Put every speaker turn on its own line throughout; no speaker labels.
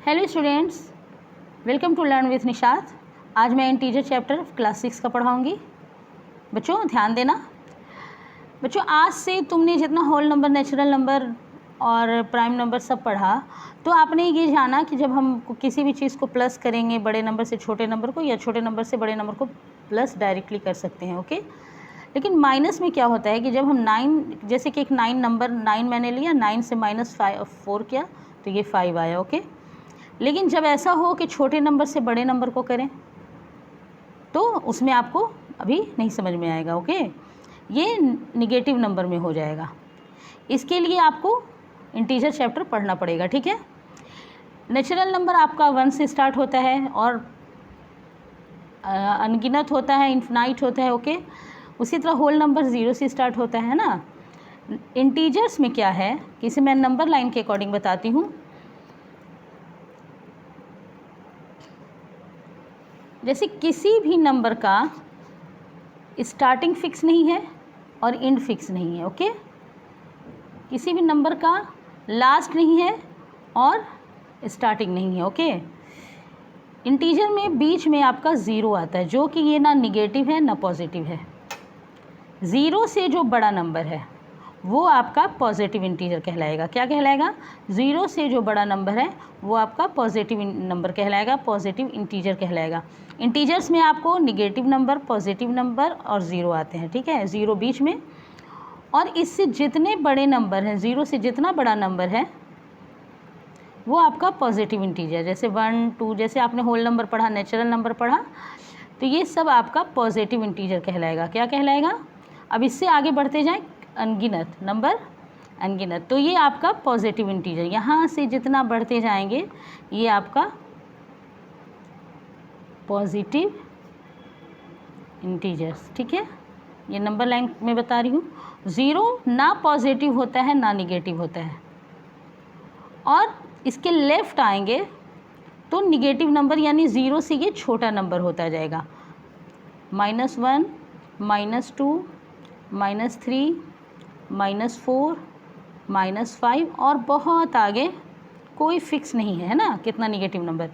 Hello students, welcome to learn with Nishat. आज मैं integer chapter class 6 का पढ़ाऊँगी। बच्चों ध्यान देना। बच्चों आज से तुमने जितना होल नंबर, नेचुरल नंबर और प्राइम नंबर सब पढ़ा, तो आपने ये जाना कि जब हम किसी भी चीज़ को प्लस करेंगे बड़े नंबर से छोटे नंबर को, या छोटे नंबर से बड़े नंबर को प्लस डायरेक्टली कर सकते हैं। ओके, लेकिन माइनस में क्या होता है कि जब हम 9, जैसे कि एक 9 नंबर, 9 मैंने लिया, 9 से -4 किया तो ये 5 आया। ओके, लेकिन जब ऐसा हो कि छोटे नंबर से बड़े नंबर को करें तो उसमें आपको अभी नहीं समझ में आएगा। ओके, ये निगेटिव नंबर में हो जाएगा। इसके लिए आपको इंटीजर चैप्टर पढ़ना पड़ेगा। ठीक है, नेचुरल नंबर आपका 1 से स्टार्ट होता है और अनगिनत होता है, इन्फिनाइट होता है। ओके, उसी तरह होल नंबर 0 से स्टार्ट होता है ना। इंटीजर्स में क्या है कि इसे मैं नंबर लाइन के अकॉर्डिंग बताती हूँ। जैसे किसी भी नंबर का स्टार्टिंग फिक्स नहीं है और एंड फिक्स नहीं है। ओके, किसी भी नंबर का लास्ट नहीं है और स्टार्टिंग नहीं है। ओके, इंटीजर में बीच में आपका ज़ीरो आता है, जो कि ये ना निगेटिव है ना पॉजिटिव है। ज़ीरो से जो बड़ा नंबर है वो आपका पॉजिटिव इंटीजर कहलाएगा। क्या कहलाएगा? ज़ीरो से जो बड़ा नंबर है वो आपका पॉजिटिव नंबर कहलाएगा, पॉजिटिव इंटीजर कहलाएगा। इंटीजर्स में आपको निगेटिव नंबर, पॉजिटिव नंबर और ज़ीरो आते हैं। ठीक है, ज़ीरो बीच में, और इससे जितने बड़े नंबर हैं, ज़ीरो से जितना बड़ा नंबर है वो आपका पॉजिटिव इंटीजर। जैसे 1, 2, जैसे आपने होल नंबर पढ़ा, नेचुरल नंबर पढ़ा, तो ये सब आपका पॉजिटिव इंटीजर कहलाएगा। क्या कहलाएगा? अब इससे आगे बढ़ते जाएं, अनगिनत नंबर, अनगिनत, तो ये आपका पॉजिटिव इंटीजर। यहाँ से जितना बढ़ते जाएंगे ये आपका पॉजिटिव इंटीजर्स। ठीक है, ये नंबर लाइन में बता रही हूँ। ज़ीरो ना पॉजिटिव होता है ना निगेटिव होता है, और इसके लेफ़्ट आएंगे तो निगेटिव नंबर, यानी ज़ीरो से ये छोटा नंबर होता जाएगा। -1, -2, -3, -4, -5 और बहुत आगे कोई फिक्स नहीं है ना कितना निगेटिव नंबर।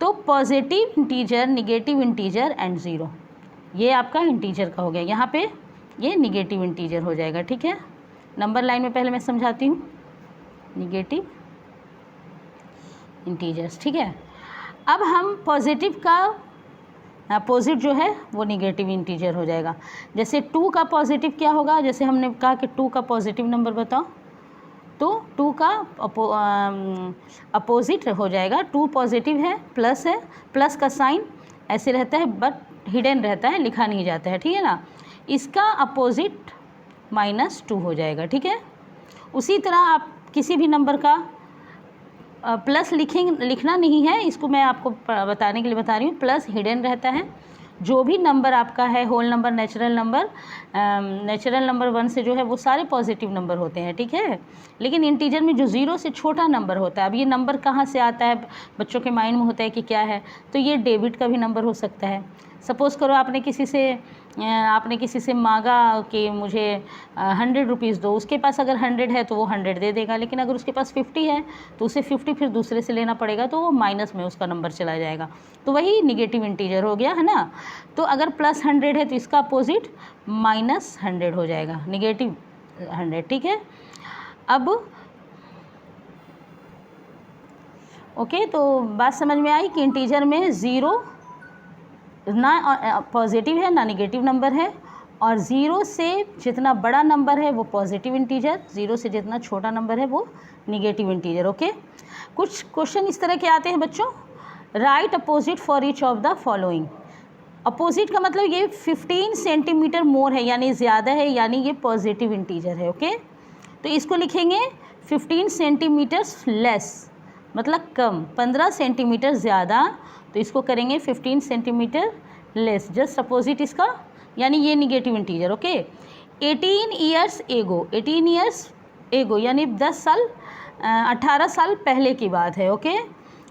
तो positive integer, negative integer and zero, ये आपका इंटीजर का हो गया। यहाँ पे ये निगेटिव इंटीजर हो जाएगा। ठीक है, नंबर लाइन में पहले मैं समझाती हूँ निगेटिव इंटीजर्स। ठीक है, अब हम पॉजिटिव का अपोजिट जो है वो निगेटिव इंटीजर हो जाएगा। जैसे 2 का पॉजिटिव क्या होगा? जैसे हमने कहा कि 2 का पॉजिटिव नंबर बताओ, तो 2 का अपोजिट हो जाएगा। 2 पॉजिटिव है, प्लस है, प्लस का साइन ऐसे रहता है बट हिडन रहता है, लिखा नहीं जाता है। ठीक है ना, इसका अपोजिट -2 हो जाएगा। ठीक है, उसी तरह आप किसी भी नंबर का प्लस लिखना नहीं है, इसको मैं आपको बताने के लिए बता रही हूँ। प्लस हिडन रहता है। जो भी नंबर आपका है, whole number, natural number, natural number 1 से जो है वो सारे पॉजिटिव नंबर होते हैं। ठीक है, लेकिन इंटीजर में जो ज़ीरो से छोटा नंबर होता है, अब ये नंबर कहाँ से आता है, बच्चों के माइंड में होता है कि क्या है, तो ये डेबिट का भी नंबर हो सकता है। सपोज़ करो आपने किसी से मांगा कि मुझे 100 रुपीज़ दो, उसके पास अगर 100 है तो वो 100 दे देगा, लेकिन अगर उसके पास 50 है तो उसे 50 फिर दूसरे से लेना पड़ेगा, तो वो माइनस में उसका नंबर चला जाएगा। तो वही निगेटिव इंटीजर हो गया, है ना। तो अगर +100 है तो इसका अपोजिट -100 हो जाएगा, निगेटिव 100। ठीक है, अब ओके, तो बात समझ में आई कि इंटीजर में ज़ीरो ना पॉजिटिव है ना निगेटिव नंबर है, और ज़ीरो से जितना बड़ा नंबर है वो पॉजिटिव इंटीजर, ज़ीरो से जितना छोटा नंबर है वो निगेटिव इंटीजर। ओके, कुछ क्वेश्चन इस तरह के आते हैं बच्चों। Right opposite for each of the following. Opposite का मतलब ये 15 सेंटीमीटर मोर है, यानी ज़्यादा है, यानी ये पॉजिटिव इंटीजर है। ओके, तो इसको लिखेंगे 15 सेंटीमीटर्स लेस, मतलब कम, 15 सेंटीमीटर ज़्यादा, तो इसको करेंगे 15 सेंटीमीटर लेस, जस्ट अपोजिट इसका, यानी ये negative integer. Okay, 18 years ago, 18 years ago यानी 10 साल, 18 साल पहले की बात है। ओके,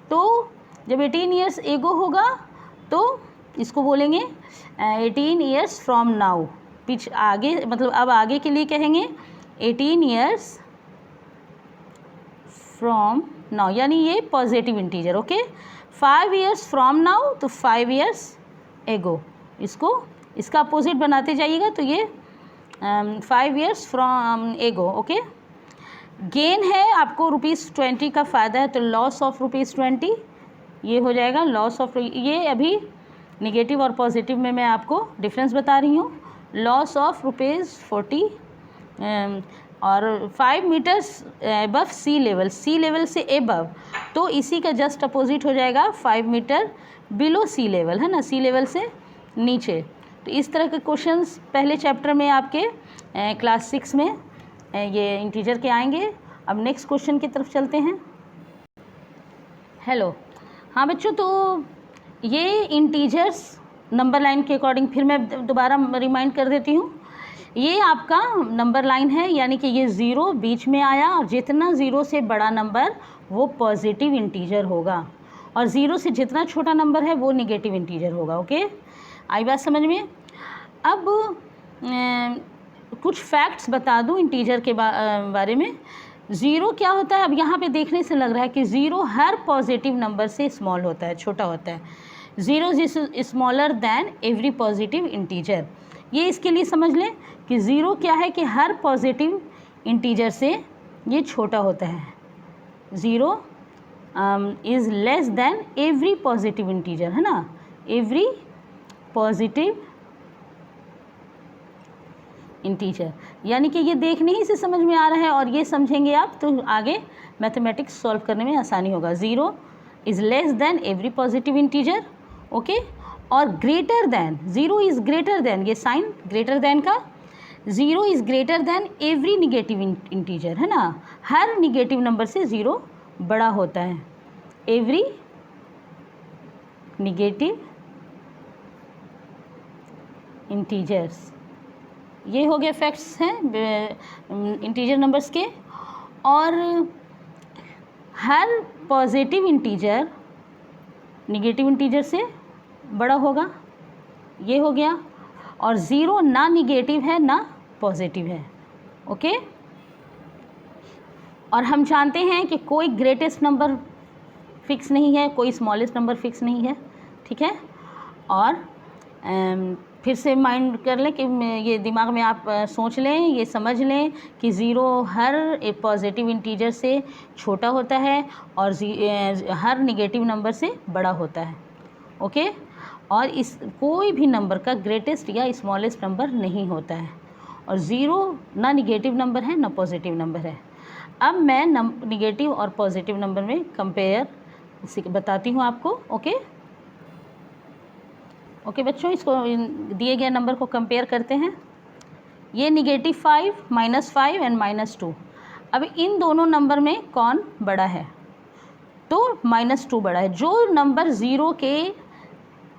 तो जब 18 ईयर्स एगो होगा तो इसको बोलेंगे 18 ईयर्स फ्रॉम नाउ, पीछे आगे, मतलब अब आगे के लिए कहेंगे 18 ईयर्स फ्रॉम नाउ, यानी ये positive integer. Okay, 5 years from now तो 5 ईयर्स एगो, इसका अपोजिट बनाते जाइएगा तो ये 5 ईयर्स फ्रॉम एगो। ओके, गेन है आपको ₹20 का फ़ायदा है तो लॉस ऑफ ₹20 ये हो जाएगा लॉस ऑफ। ये अभी निगेटिव और पॉजिटिव में मैं आपको डिफरेंस बता रही हूँ। लॉस ऑफ ₹40 और 5 मीटर्स अबव सी लेवल से एबव, तो इसी का जस्ट अपोजिट हो जाएगा 5 मीटर बिलो सी लेवल, है ना, सी लेवल से नीचे। तो इस तरह के क्वेश्चंस पहले चैप्टर में आपके क्लास 6 में ये इंटीजर के आएंगे। अब नेक्स्ट क्वेश्चन की तरफ चलते हैं। हेलो, हाँ बच्चों, तो ये इंटीजर्स नंबर लाइन के अकॉर्डिंग फिर मैं दोबारा रिमाइंड कर देती हूँ। ये आपका नंबर लाइन है, यानी कि ये ज़ीरो बीच में आया और जितना ज़ीरो से बड़ा नंबर वो पॉजिटिव इंटीजर होगा और ज़ीरो से जितना छोटा नंबर है वो निगेटिव इंटीजर होगा। ओके, आई बात समझ में? अब कुछ फैक्ट्स बता दूं इंटीजर के बारे में। ज़ीरो क्या होता है? अब यहाँ पे देखने से लग रहा है कि ज़ीरो हर पॉजिटिव नंबर से स्मॉल होता है, छोटा होता है। Zero is smaller than every positive integer. ये इसके लिए समझ लें कि ज़ीरो क्या है कि हर पॉजिटिव इंटीजर से ये छोटा होता है। Zero is less than every positive integer, है ना, एवरी पॉजिटिव इंटीजर। यानी कि ये देखने ही से समझ में आ रहा है और ये समझेंगे आप तो आगे मैथमेटिक्स सॉल्व करने में आसानी होगा। Zero is less than every positive integer. Okay, और greater than, zero is greater than, ये साइन ग्रेटर दैन का, zero is greater than every negative integer, है ना, हर निगेटिव नंबर से ज़ीरो बड़ा होता है। एवरी निगेटिव इंटीजर्स, ये हो गए फैक्ट्स हैं इंटीजर नंबर्स के। और हर पॉजिटिव इंटीजर निगेटिव इंटीजर से बड़ा होगा, ये हो गया। और ज़ीरो ना निगेटिव है ना पॉजिटिव है। ओके, और हम जानते हैं कि कोई ग्रेटेस्ट नंबर फिक्स नहीं है, कोई स्मॉलेस्ट नंबर फिक्स नहीं है, ठीक है। और फिर से माइंड कर लें कि ये दिमाग में आप सोच लें, ये समझ लें कि ज़ीरो हर एक पॉजिटिव इंटीजर से छोटा होता है और हर निगेटिव नंबर से बड़ा होता है। ओके, और इस कोई भी नंबर का ग्रेटेस्ट या स्मॉलेस्ट नंबर नहीं होता है और ज़ीरो ना निगेटिव नंबर है ना पॉजिटिव नंबर है। अब मैं निगेटिव और पॉजिटिव नंबर में कंपेयर बताती हूँ आपको। ओके बच्चों, इसको दिए गए नंबर को कंपेयर करते हैं। ये -5, -5 एंड -2। अब इन दोनों नंबर में कौन बड़ा है? तो -2 बड़ा है। जो नंबर ज़ीरो के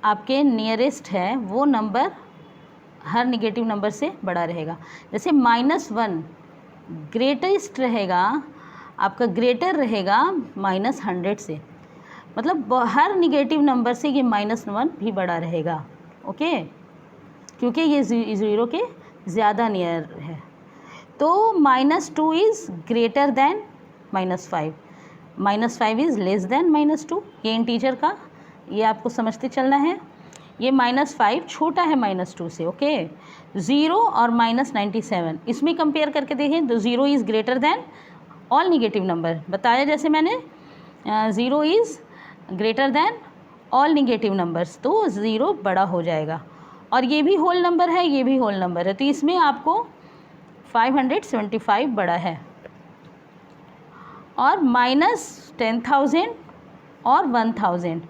आपके नियरेस्ट है वो नंबर हर निगेटिव नंबर से बड़ा रहेगा। जैसे -1 ग्रेटेस्ट रहेगा, आपका ग्रेटर रहेगा -100 से, मतलब हर निगेटिव नंबर से ये -1 भी बड़ा रहेगा। ओके, क्योंकि ये ज़ीरो के ज़्यादा नियर है। तो -2 is greater then -5, -5 is less then -2। ये इंटीजर का ये आपको समझते चलना है। ये -5 छोटा है -2 से। ओके, ज़ीरो और -97 इसमें कंपेयर करके देखें तो zero is greater then all negative number. बताया जैसे मैंने, zero is greater then all negative numbers, तो ज़ीरो बड़ा हो जाएगा। और ये भी होल नंबर है, ये भी होल नंबर है, तो इसमें आपको 575 बड़ा है। और -10,000 और 1,000,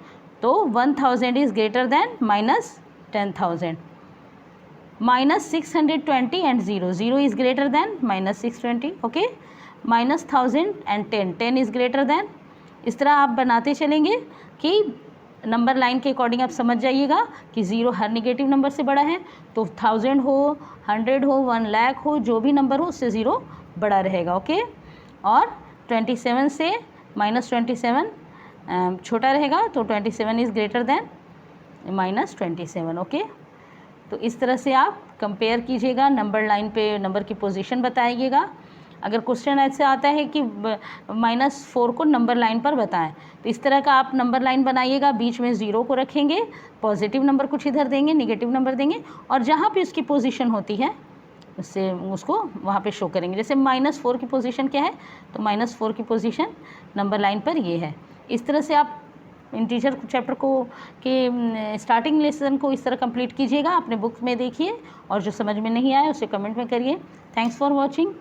तो 1,000 is greater then -10,000। -620 and zero, zero is greater then -620। Okay, -1000 and 10, 10 is greater then. इस तरह आप बनाते चलेंगे कि नंबर लाइन के अकॉर्डिंग आप समझ जाइएगा कि ज़ीरो हर निगेटिव नंबर से बड़ा है। तो 1000 हो, 100 हो, 1 लाख हो, जो भी नंबर हो उससे ज़ीरो बड़ा रहेगा। ओके, और 27 से -27 छोटा रहेगा, तो 27 इज़ ग्रेटर दैन -27। ओके, तो इस तरह से आप कंपेयर कीजिएगा, नंबर लाइन पे नंबर की पोजीशन बताइएगा अगर क्वेश्चन ऐसे आता है कि -4 को नंबर लाइन पर बताएं, तो इस तरह का आप नंबर लाइन बनाइएगा, बीच में 0 को रखेंगे, पॉजिटिव नंबर कुछ इधर देंगे, निगेटिव नंबर देंगे, और जहाँ पे उसकी पोजीशन होती है उससे उसको वहाँ पे शो करेंगे। जैसे -4 की पोजीशन क्या है, तो -4 की पोजीशन नंबर लाइन पर ये है। इस तरह से आप इंटीजर चैप्टर को के स्टार्टिंग लेसन को इस तरह कंप्लीट कीजिएगा, अपने बुक में देखिए, और जो समझ में नहीं आया उसे कमेंट में करिए। Thanks for watching.